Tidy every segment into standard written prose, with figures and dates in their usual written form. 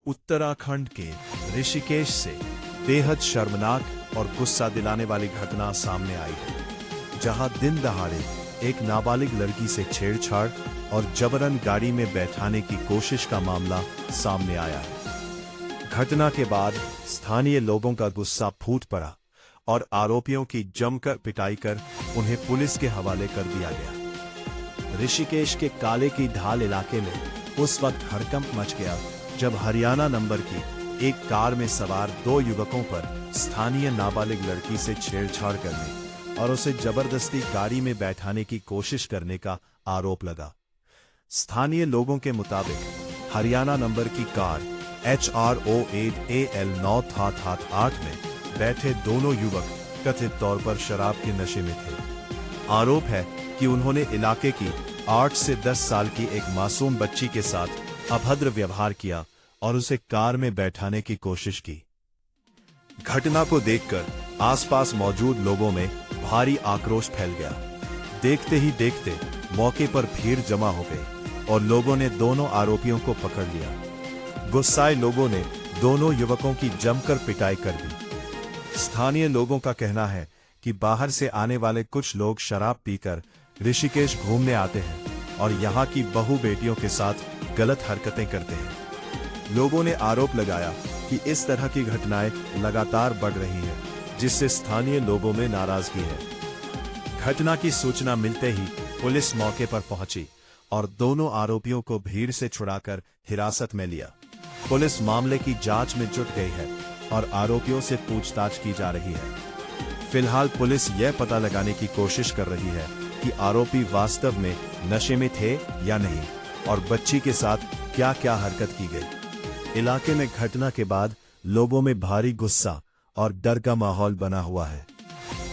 उत्तराखंड के ऋषिकेश से बेहद शर्मनाक और गुस्सा दिलाने वाली घटना सामने आई है, जहां दिन दहाड़े एक नाबालिग लड़की से छेड़छाड़ और जबरन गाड़ी में बैठाने की कोशिश का मामला सामने आया है। घटना के बाद स्थानीय लोगों का गुस्सा फूट पड़ा और आरोपियों की जमकर पिटाई कर उन्हें पुलिस के हवाले कर दिया गया। ऋषिकेश के काले की ढाल इलाके में उस वक्त हड़कंप मच गया जब हरियाणा नंबर की एक कार में सवार दो युवकों पर स्थानीय नाबालिग लड़की से छेड़छाड़ करने और उसे जबरदस्ती गाड़ी में बैठाने की कोशिश करने का आरोप लगा। स्थानीय लोगों के मुताबिक हरियाणा नंबर की कार HRO8AL 988 में बैठे दोनों युवक कथित तौर पर शराब के नशे में थे। आरोप है कि उन्होंने इलाके की 8 से 10 साल की एक मासूम बच्ची के साथ अभद्र व्यवहार किया और उसे कार में बैठाने की कोशिश की। घटना को देखकर आसपास मौजूद लोगों में भारी आक्रोश फैल गया। देखते ही देखते मौके पर भीड़ जमा हो गई और लोगों ने दोनों आरोपियों को पकड़ लिया। गुस्साए लोगों ने दोनों युवकों की जमकर पिटाई कर दी। स्थानीय लोगों का कहना है कि बाहर से आने वाले कुछ लोग शराब पीकर ऋषिकेश घूमने आते हैं और यहाँ की बहू बेटियों के साथ गलत हरकतें करते हैं। लोगों ने आरोप लगाया कि इस तरह की घटनाएं लगातार बढ़ रही हैं, जिससे स्थानीय लोगों में नाराजगी है। घटना की सूचना मिलते ही पुलिस मौके पर पहुंची और दोनों आरोपियों को भीड़ से छुड़ाकर हिरासत में लिया। पुलिस मामले की जांच में जुट गई है और आरोपियों से पूछताछ की जा रही है। फिलहाल पुलिस यह पता लगाने की कोशिश कर रही है कि आरोपी वास्तव में नशे में थे या नहीं और बच्ची के साथ क्या क्या हरकत की गई। इलाके में घटना के बाद लोगों में भारी गुस्सा और डर का माहौल बना हुआ है।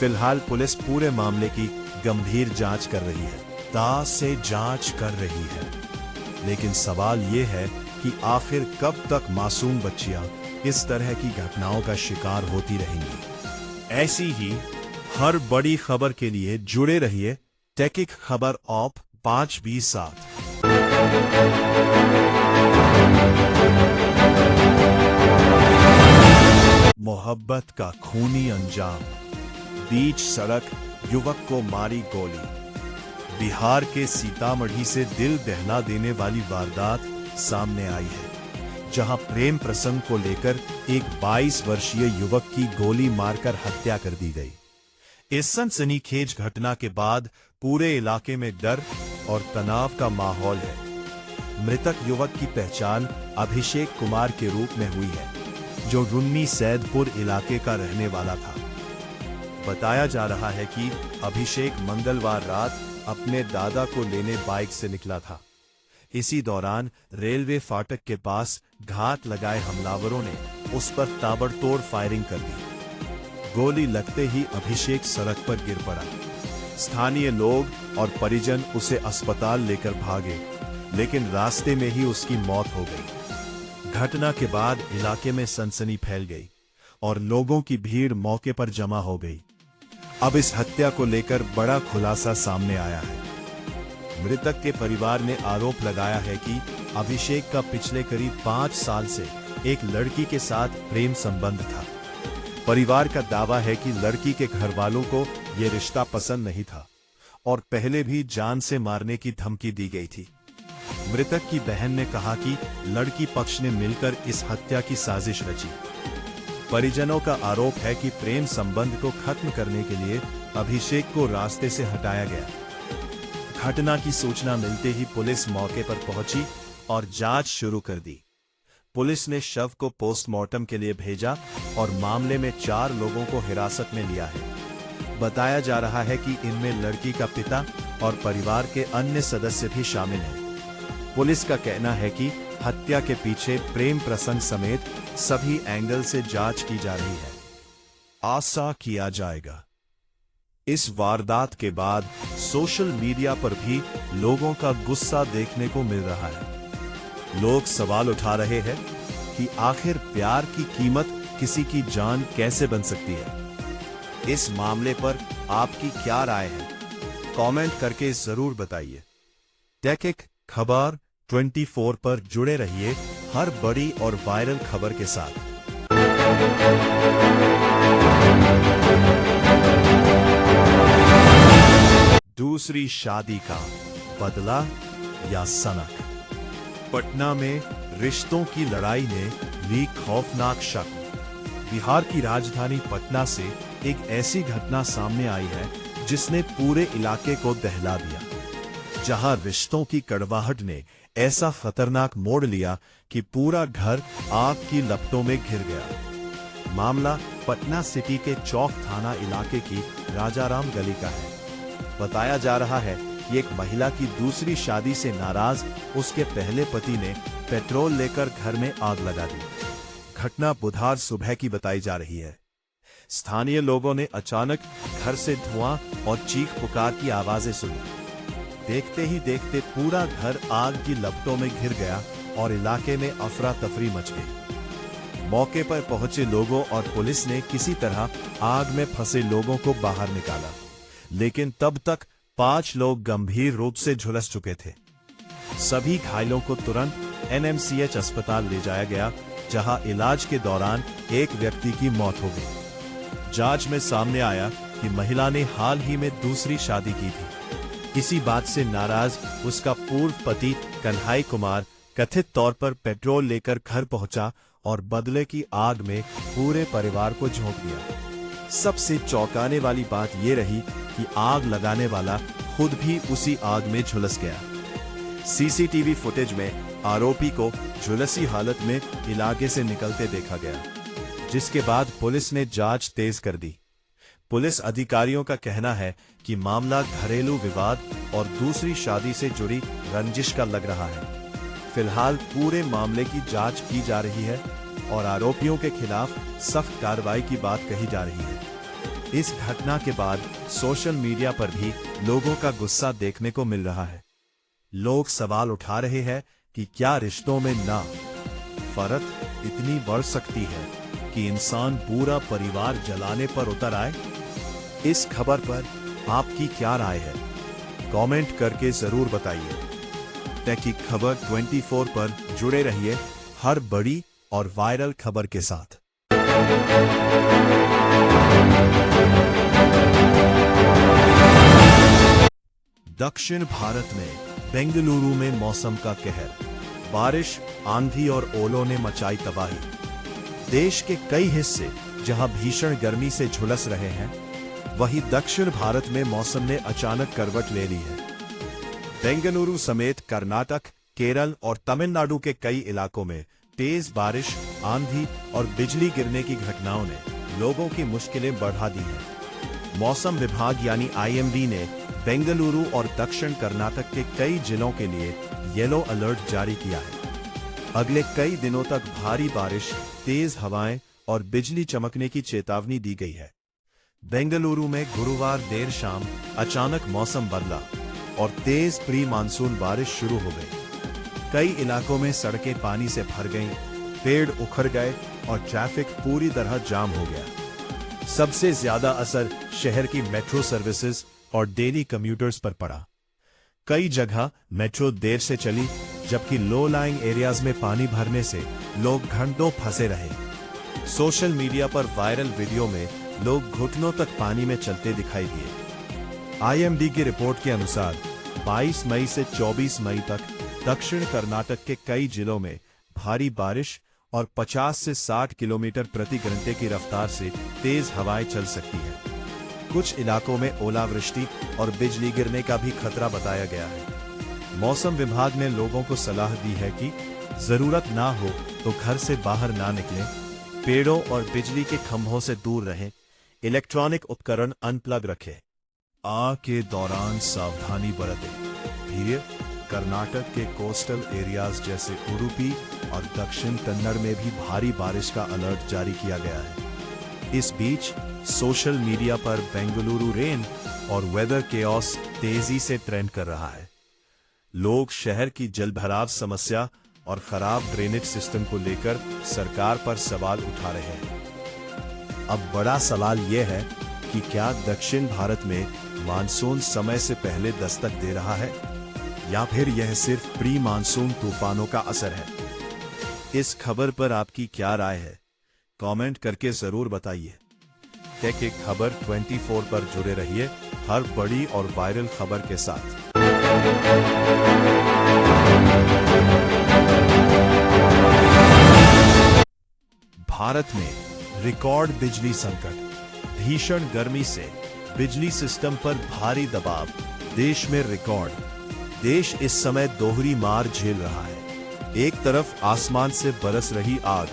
फिलहाल पुलिस पूरे मामले की गंभीर जांच कर रही है, दांत से जांच कर रही है। लेकिन सवाल ये है कि आखिर कब तक मासूम बच्चियां इस तरह की घटनाओं का शिकार होती रहेंगी। ऐसी ही हर बड़ी खबर के लिए जुड़े रहिए टेकिक खबर ऑप 527। मोहब्बत का खूनी अंजाम, बीच सड़क युवक को मारी गोली। बिहार के सीतामढ़ी से दिल दहला देने वाली वारदात सामने आई है, जहां प्रेम प्रसंग को लेकर एक 22 वर्षीय युवक की गोली मारकर हत्या कर दी गई। इस सनसनीखेज घटना के बाद पूरे इलाके में डर और तनाव का माहौल है। मृतक युवक की पहचान अभिषेक कुमार के रूप में हुई है, जो रुन्नी सैदपुर इलाके का रहने वाला था। बताया जा रहा है कि अभिषेक मंगलवार रात अपने दादा को लेने बाइक से निकला था। इसी दौरान रेलवे फाटक के पास घात लगाए हमलावरों ने उस पर ताबड़तोड़ फायरिंग कर दी। गोली लगते ही अभिषेक सड़क पर गिर पड़ा। स्थानीय लोग और परिजन उसे अस्पताल लेकर भागे, लेकिन रास्ते में ही उसकी मौत हो गई। घटना के बाद इलाके में सनसनी फैल गई और लोगों की भीड़ मौके पर जमा हो गई। अब इस हत्या को लेकर बड़ा खुलासा सामने आया है। मृतक के परिवार ने आरोप लगाया है कि अभिषेक का पिछले करीब 5 साल से एक लड़की के साथ प्रेम संबंध था। परिवार का दावा है कि लड़की के घर वालों को यह रिश्ता पसंद नहीं था और पहले भी जान से मारने की धमकी दी गई थी। मृतक की बहन ने कहा कि लड़की पक्ष ने मिलकर इस हत्या की साजिश रची। परिजनों का आरोप है कि प्रेम संबंध को खत्म करने के लिए अभिषेक को रास्ते से हटाया गया। घटना की सूचना मिलते ही पुलिस मौके पर पहुंची और जांच शुरू कर दी। पुलिस ने शव को पोस्टमार्टम के लिए भेजा और मामले में 4 लोगों को हिरासत में लिया है। बताया जा रहा है कि इनमें लड़की का पिता और परिवार के अन्य सदस्य भी शामिल हैं। पुलिस का कहना है कि हत्या के पीछे प्रेम प्रसंग समेत सभी एंगल से जांच की जा रही है। आशा किया जाएगा इस वारदात के बाद सोशल मीडिया पर भी लोगों का गुस्सा देखने को मिल रहा है। लोग सवाल उठा रहे हैं कि आखिर प्यार की कीमत किसी की जान कैसे बन सकती है। इस मामले पर आपकी क्या राय है? कमेंट करके जरूर बताइए। टेकिक खबर 24 पर जुड़े रहिए हर बड़ी और वायरल खबर के साथ। दूसरी शादी का बदला या सनक। पटना में रिश्तों की लड़ाई ने ली खौफनाक शक। बिहार की राजधानी पटना से एक ऐसी घटना सामने आई है जिसने पूरे इलाके को दहला दिया, जहां रिश्तों की कड़वाहट ने ऐसा खतरनाक मोड़ लिया कि पूरा घर आग की लपटों में घिर गया। मामला पटना सिटी के चौक थाना इलाके की राजाराम गली का है। बताया जा रहा है कि एक महिला की दूसरी शादी से नाराज उसके पहले पति ने पेट्रोल लेकर घर में आग लगा दी। घटना बुधवार सुबह की बताई जा रही है। स्थानीय लोगों ने अचानक घर से धुआं और चीख पुकार की आवाजें सुनी। देखते ही देखते पूरा घर आग की लपटों में घिर गया और इलाके में अफरा तफरी मच गई। मौके पर पहुंचे लोगों और पुलिस ने किसी तरह आग में फंसे लोगों को बाहर निकाला, लेकिन तब तक 5 लोग गंभीर रूप से झुलस चुके थे। सभी घायलों को तुरंत एनएमसीएच अस्पताल ले जाया गया, जहां इलाज के दौरान एक व्यक्ति की मौत हो गई। जांच में सामने आया कि महिला ने हाल ही में दूसरी शादी की थी। इसी बात से नाराज उसका पूर्व पति कन्हई कुमार कथित तौर पर पेट्रोल लेकर घर पहुंचा और बदले की आग में पूरे परिवार को झोंक दिया। सबसे चौंकाने वाली बात यह रही कि आग लगाने वाला खुद भी उसी आग में झुलस गया। सीसीटीवी फुटेज में आरोपी को झुलसी हालत में इलाके से निकलते देखा गया, जिसके बाद पुलिस ने जांच तेज कर दी। पुलिस अधिकारियों का कहना है कि मामला घरेलू विवाद और दूसरी शादी से जुड़ी रंजिश का लग रहा है। फिलहाल पूरे मामले की जांच की जा रही है और आरोपियों के खिलाफ सख्त कार्रवाई की बात कही जा रही है। इस घटना के बाद सोशल मीडिया पर भी लोगों का गुस्सा देखने को मिल रहा है। लोग सवाल उठा रहे हैं कि क्या रिश्तों में नफरत इतनी बढ़ सकती है कि इंसान पूरा परिवार जलाने पर उतर आए। इस खबर पर आपकी क्या राय है? कमेंट करके जरूर बताइए। तहकीक खबर 24 पर जुड़े रहिए हर बड़ी और वायरल खबर के साथ। दक्षिण भारत में बेंगलुरु में मौसम का कहर। बारिश, आंधी और ओलों ने मचाई तबाही। देश के कई हिस्से जहां भीषण गर्मी से झुलस रहे हैं, वहीं दक्षिण भारत में मौसम ने अचानक करवट ले ली है। बेंगलुरु समेत कर्नाटक, केरल और तमिलनाडु के कई इलाकों में तेज बारिश, आंधी और बिजली गिरने की घटनाओं ने लोगों की मुश्किलें बढ़ा दी हैं। मौसम विभाग यानी आईएमडी ने बेंगलुरु और दक्षिण कर्नाटक के कई जिलों के लिए येलो अलर्ट जारी किया है। अगले कई दिनों तक भारी बारिश, तेज हवाएं और बिजली चमकने की चेतावनी दी गई है। बेंगलुरु में गुरुवार देर शाम अचानक मौसम बदला और तेज प्री मानसून बारिश शुरू हो गई। कई इलाकों में सड़कें पानी से भर गईं, पेड़ उखड़ गए और ट्रैफिक पूरी तरह जाम हो गया। सबसे ज्यादा असर शहर की मेट्रो सर्विसेज और डेली कम्यूटर्स पर पड़ा। कई जगह मेट्रो देर से चली, जबकि लो लाइंग एरियाज में पानी भरने से लोग घंटों फंसे रहे। सोशल मीडिया पर वायरल वीडियो में लोग घुटनों तक पानी में चलते दिखाई दिए। आईएमडी की रिपोर्ट के अनुसार 22 मई से 24 मई तक दक्षिण कर्नाटक के कई जिलों में भारी बारिश और 50 से 60 किलोमीटर प्रति घंटे की रफ्तार से तेज हवाएं चल सकती है। कुछ इलाकों में ओलावृष्टि और बिजली गिरने का भी खतरा बताया गया है। मौसम विभाग ने लोगों को सलाह दी है कि जरूरत ना हो तो घर से बाहर ना निकलें, पेड़ों और बिजली के खंभों से दूर रहें, इलेक्ट्रॉनिक उपकरण अनप्लग रखें। आग के दौरान सावधानी बरतें। कर्नाटक के कोस्टल एरियाज जैसे उडुपी और दक्षिण कन्नड़ में भी भारी बारिश का अलर्ट जारी किया गया है। इस बीच सोशल मीडिया पर बेंगलुरु रेन और वेदर केओस तेजी से ट्रेंड कर रहा है। लोग शहर की जलभराव समस्या और खराब ड्रेनेज सिस्टम को लेकर सरकार पर सवाल उठा रहे हैं। अब बड़ा सवाल यह है कि क्या दक्षिण भारत में मानसून समय से पहले दस्तक दे रहा है या फिर यह सिर्फ प्री मानसून तूफानों का असर है। इस खबर पर आपकी क्या राय है? कमेंट करके जरूर बताइए। टेक एक खबर 24 पर जुड़े रहिए हर बड़ी और वायरल खबर के साथ। भारत में रिकॉर्ड बिजली संकट। भीषण गर्मी से बिजली सिस्टम पर भारी दबाव। देश में रिकॉर्ड। देश इस समय दोहरी मार झेल रहा है। एक तरफ आसमान से बरस रही आग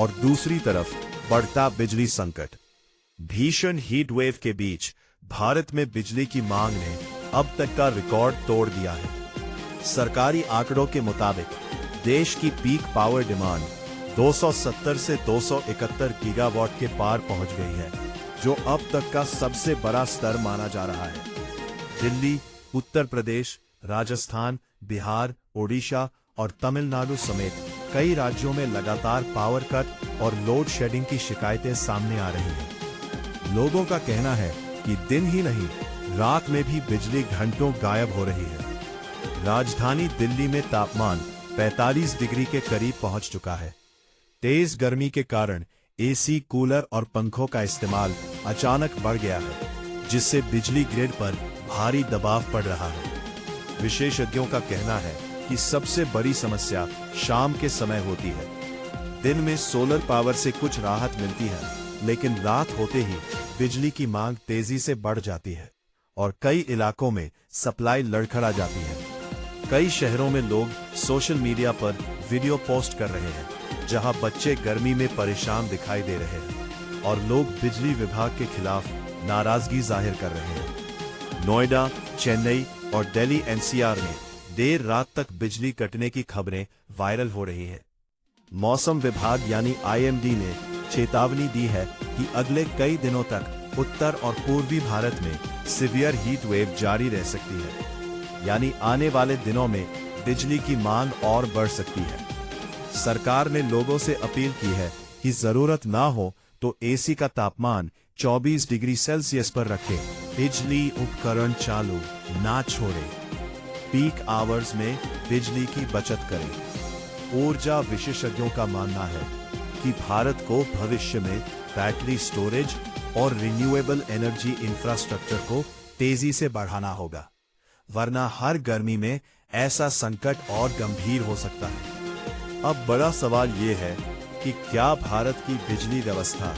और दूसरी तरफ बढ़ता बिजली संकट। भीषण हीट वेव के बीच भारत में बिजली की मांग ने अब तक का रिकॉर्ड तोड़ दिया है। सरकारी आंकड़ों के मुताबिक देश की पीक पावर डिमांड 270 से 271 गीगावाट के पार पहुंच गई है, जो अब तक का सबसे बड़ा स्तर माना जा रहा है। दिल्ली, उत्तर प्रदेश, राजस्थान, बिहार, ओडिशा और तमिलनाडु समेत कई राज्यों में लगातार पावर कट और लोड शेडिंग की शिकायतें सामने आ रही हैं। लोगों का कहना है कि दिन ही नहीं, रात में भी बिजली घंटों गायब हो रही है। राजधानी दिल्ली में तापमान 45 डिग्री के करीब पहुंच चुका है। तेज गर्मी के कारण एसी, कूलर और पंखों का इस्तेमाल अचानक बढ़ गया है, जिससे बिजली ग्रिड पर भारी दबाव पड़ रहा है। विशेषज्ञों का कहना है कि सबसे बड़ी समस्या शाम के समय होती है। दिन में सोलर पावर से कुछ राहत मिलती है, लेकिन रात होते ही बिजली की मांग तेजी से बढ़ जाती है और कई इलाकों में सप्लाई लड़खड़ा जाती है। कई शहरों में लोग सोशल मीडिया पर वीडियो पोस्ट कर रहे हैं, जहां बच्चे गर्मी में परेशान दिखाई दे रहे हैं और लोग बिजली विभाग के खिलाफ नाराजगी जाहिर कर रहे हैं। नोएडा, चेन्नई और दिल्ली एनसीआर में देर रात तक बिजली कटने की खबरें वायरल हो रही है। मौसम विभाग यानी आईएमडी ने चेतावनी दी है कि अगले कई दिनों तक उत्तर और पूर्वी भारत में सीवियर हीट वेव जारी रह सकती है, यानी आने वाले दिनों में बिजली की मांग और बढ़ सकती है। सरकार ने लोगों से अपील की है कि जरूरत ना हो तो एसी का तापमान 24 डिग्री सेल्सियस पर रखें। बिजली उपकरण चालू ना छोड़ें। पीक आवर्स में बिजली की बचत करें। ऊर्जा विशेषज्ञों का मानना है कि भारत को भविष्य में बैटरी स्टोरेज और रिन्यूएबल एनर्जी इंफ्रास्ट्रक्चर को तेजी से बढ़ाना होगा, वरना हर गर्मी में ऐसा संकट और गंभीर हो सकता है। अब बड़ा सवाल ये है कि क्या भारत की बिजली व्यवस्था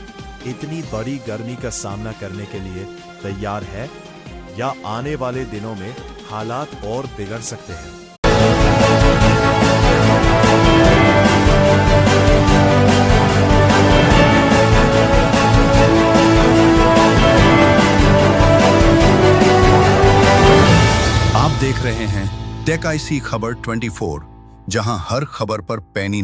इतनी बड़ी गर्मी का सामना करने के लिए तैयार है, या आने वाले दिनों में हालात और बिगड़ सकते हैं। आप देख रहे हैं टेक आईसी खबर 24, जहां हर खबर पर पैनी